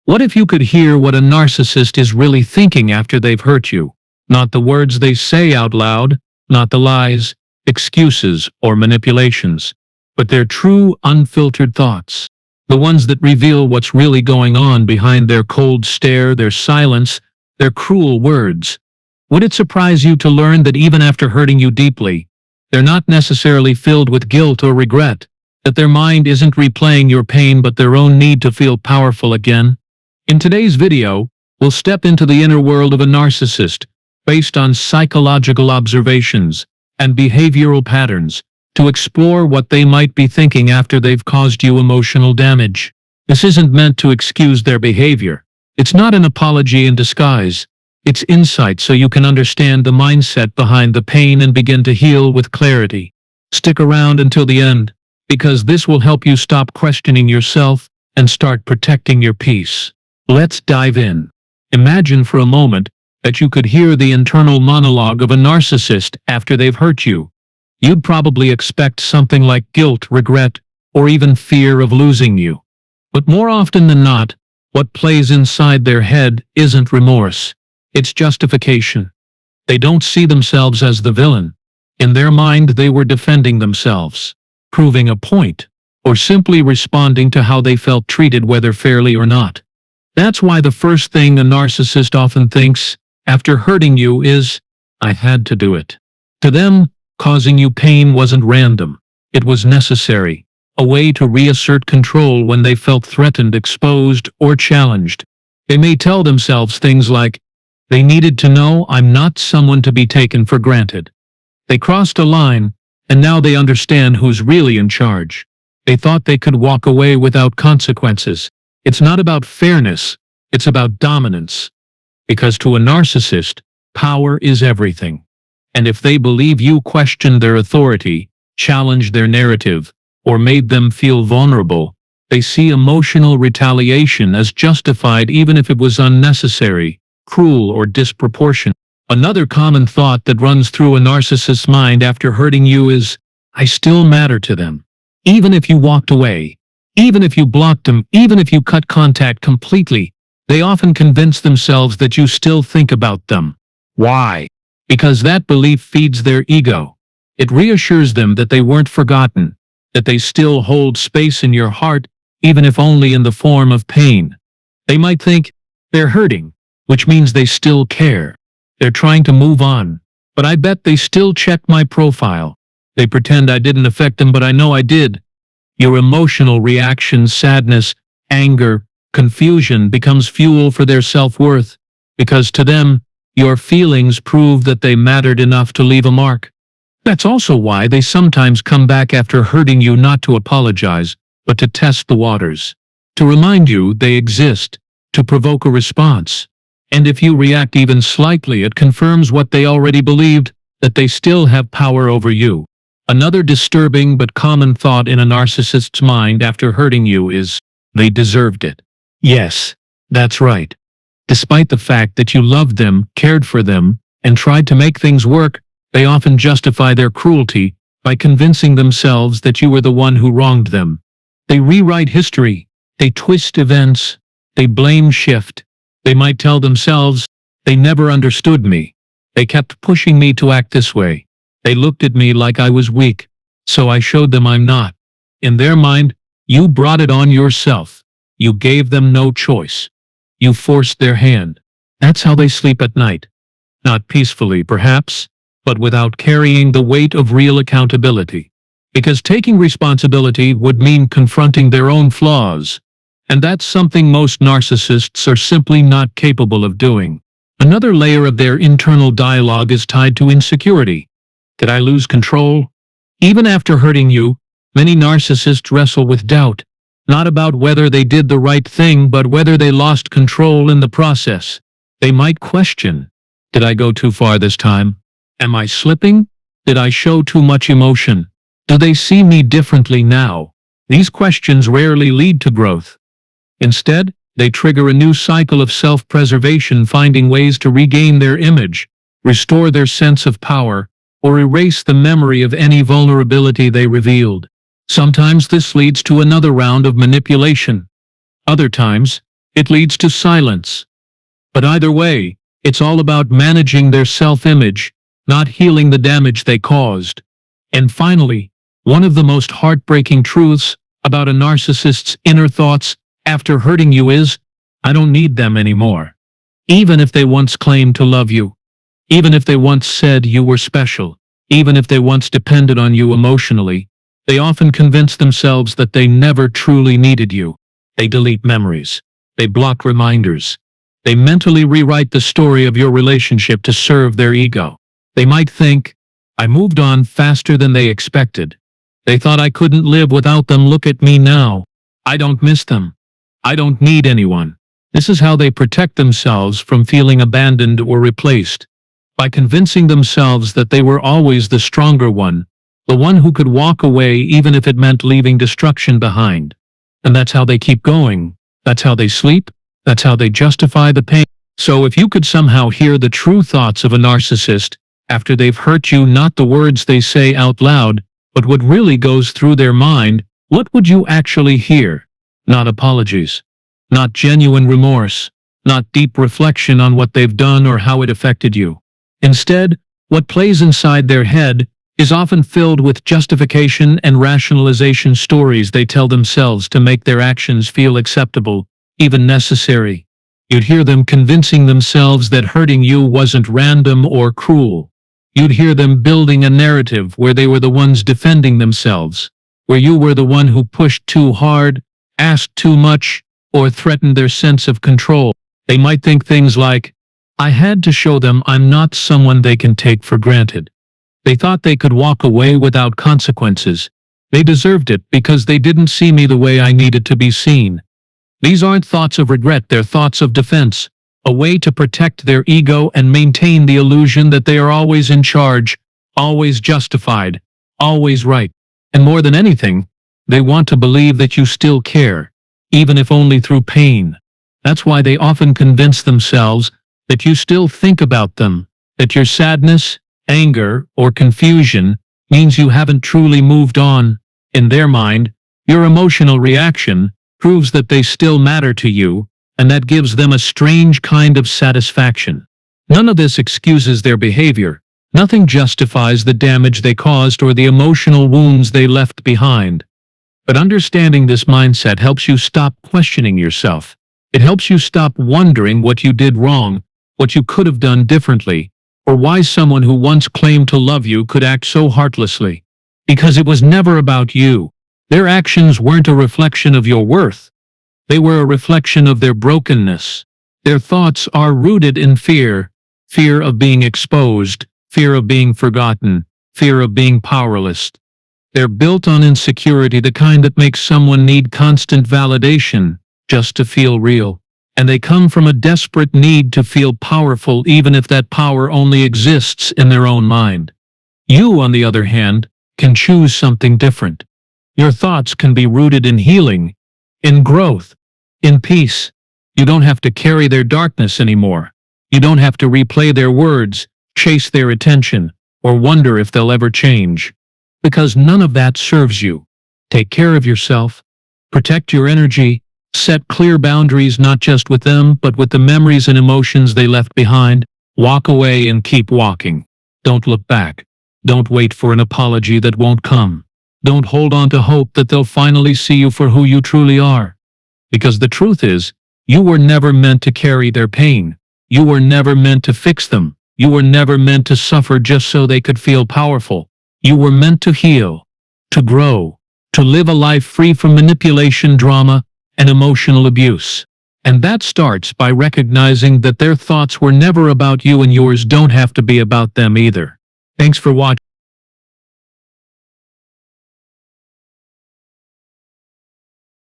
What if you could hear what a narcissist is really thinking after they've hurt you? Not the words they say out loud, not the lies, excuses, or manipulations, but their true, unfiltered thoughts. The ones that reveal what's really going on behind their cold stare, their silence, their cruel words. Would it surprise you to learn that even after hurting you deeply, they're not necessarily filled with guilt or regret, that their mind isn't replaying your pain but their own need to feel powerful again? In today's video, we'll step into the inner world of a narcissist, based on psychological observations and behavioral patterns, to explore what they might be thinking after they've caused you emotional damage. This isn't meant to excuse their behavior. It's not an apology in disguise. It's insight so you can understand the mindset behind the pain and begin to heal with clarity. Stick around until the end, because this will help you stop questioning yourself and start protecting your peace. Let's dive in. Imagine for a moment that you could hear the internal monologue of a narcissist after they've hurt you. You'd probably expect something like guilt, regret, or even fear of losing you. But more often than not, what plays inside their head isn't remorse. It's justification. They don't see themselves as the villain. In their mind, they were defending themselves, proving a point, or simply responding to how they felt treated, whether fairly or not. That's why the first thing a narcissist often thinks after hurting you is, "I had to do it." To them, causing you pain wasn't random. It was necessary, a way to reassert control when they felt threatened, exposed, or challenged. They may tell themselves things like, "They needed to know I'm not someone to be taken for granted. They crossed a line, and now they understand who's really in charge. They thought they could walk away without consequences." It's not about fairness, it's about dominance. Because to a narcissist, power is everything. And if they believe you questioned their authority, challenged their narrative, or made them feel vulnerable, they see emotional retaliation as justified even if it was unnecessary, cruel, or disproportionate. Another common thought that runs through a narcissist's mind after hurting you is, "I still matter to them. Even if you walked away, even if you blocked them, even if you cut contact completely." They often convince themselves that you still think about them. Why? Because that belief feeds their ego. It reassures them that they weren't forgotten, that they still hold space in your heart, even if only in the form of pain. They might think, "They're hurting, which means they still care. They're trying to move on, but I bet they still check my profile. They pretend I didn't affect them, but I know I did." Your emotional reaction, sadness, anger, confusion, becomes fuel for their self-worth, because to them, your feelings prove that they mattered enough to leave a mark. That's also why they sometimes come back after hurting you, not to apologize, but to test the waters, to remind you they exist, to provoke a response. And if you react even slightly, it confirms what they already believed, that they still have power over you. Another disturbing but common thought in a narcissist's mind after hurting you is, "They deserved it." Yes, that's right. Despite the fact that you loved them, cared for them, and tried to make things work, they often justify their cruelty by convincing themselves that you were the one who wronged them. They rewrite history, they twist events, they blame shift. They might tell themselves, "They never understood me. They kept pushing me to act this way. They looked at me like I was weak, so I showed them I'm not." In their mind, you brought it on yourself. You gave them no choice. You forced their hand. That's how they sleep at night. Not peacefully, perhaps, but without carrying the weight of real accountability. Because taking responsibility would mean confronting their own flaws, and that's something most narcissists are simply not capable of doing. Another layer of their internal dialogue is tied to insecurity. Did I lose control? Even after hurting you, many narcissists wrestle with doubt, not about whether they did the right thing, but whether they lost control in the process. They might question, "Did I go too far this time? Am I slipping? Did I show too much emotion? Do they see me differently now?" These questions rarely lead to growth. Instead, they trigger a new cycle of self-preservation, finding ways to regain their image, restore their sense of power, or erase the memory of any vulnerability they revealed. Sometimes this leads to another round of manipulation. Other times, It leads to silence. But either way, it's all about managing their self-image, not healing the damage they caused. And finally, one of the most heartbreaking truths about a narcissist's inner thoughts after hurting you is, I don't need them anymore. Even if they once claimed to love you, even if they once said you were special, even if they once depended on you emotionally, they often convince themselves that they never truly needed you. They delete memories. They block reminders. They mentally rewrite the story of your relationship to serve their ego. They might think, I moved on faster than they expected. They thought I couldn't live without them. Look at me now. I don't miss them. I don't need anyone. This is how they protect themselves from feeling abandoned or replaced. By convincing themselves that they were always the stronger one, the one who could walk away even if it meant leaving destruction behind. And that's how they keep going. That's how they sleep. That's how they justify the pain. So if you could somehow hear the true thoughts of a narcissist after they've hurt you, not the words they say out loud, but what really goes through their mind, what would you actually hear? Not apologies. Not genuine remorse. Not deep reflection on what they've done or how it affected you. Instead, what plays inside their head is often filled with justification and rationalization stories they tell themselves to make their actions feel acceptable, even necessary. You'd hear them convincing themselves that hurting you wasn't random or cruel. You'd hear them building a narrative where they were the ones defending themselves, where you were the one who pushed too hard, asked too much, or threatened their sense of control. They might think things like, I had to show them I'm not someone they can take for granted. They thought they could walk away without consequences. They deserved it because they didn't see me the way I needed to be seen. These aren't thoughts of regret, they're thoughts of defense, a way to protect their ego and maintain the illusion that they are always in charge, always justified, always right. And more than anything, they want to believe that you still care, even if only through pain. That's why they often convince themselves that you still think about them, that your sadness, anger, or confusion means you haven't truly moved on. In their mind, your emotional reaction proves that they still matter to you, and that gives them a strange kind of satisfaction. None of this excuses their behavior. Nothing justifies the damage they caused or the emotional wounds they left behind. But understanding this mindset helps you stop questioning yourself. It helps you stop wondering what you did wrong, what you could have done differently, or why someone who once claimed to love you could act so heartlessly. Because it was never about you. Their actions weren't a reflection of your worth. They were a reflection of their brokenness. Their thoughts are rooted in fear. Fear of being exposed, fear of being forgotten, fear of being powerless. They're built on insecurity, the kind that makes someone need constant validation just to feel real. And they come from a desperate need to feel powerful, even if that power only exists in their own mind. You, on the other hand, can choose something different. Your thoughts can be rooted in healing, in growth, in peace. You don't have to carry their darkness anymore. You don't have to replay their words, chase their attention, or wonder if they'll ever change. Because none of that serves you. Take care of yourself. Protect your energy. Set clear boundaries, not just with them, but with the memories and emotions they left behind. Walk away and keep walking. Don't look back. Don't wait for an apology that won't come. Don't hold on to hope that they'll finally see you for who you truly are. Because the truth is, you were never meant to carry their pain. You were never meant to fix them. You were never meant to suffer just so they could feel powerful. You were meant to heal, to grow, to live a life free from manipulation, drama, and emotional abuse. And that starts by recognizing that their thoughts were never about you, and yours don't have to be about them either. Thanks for watching.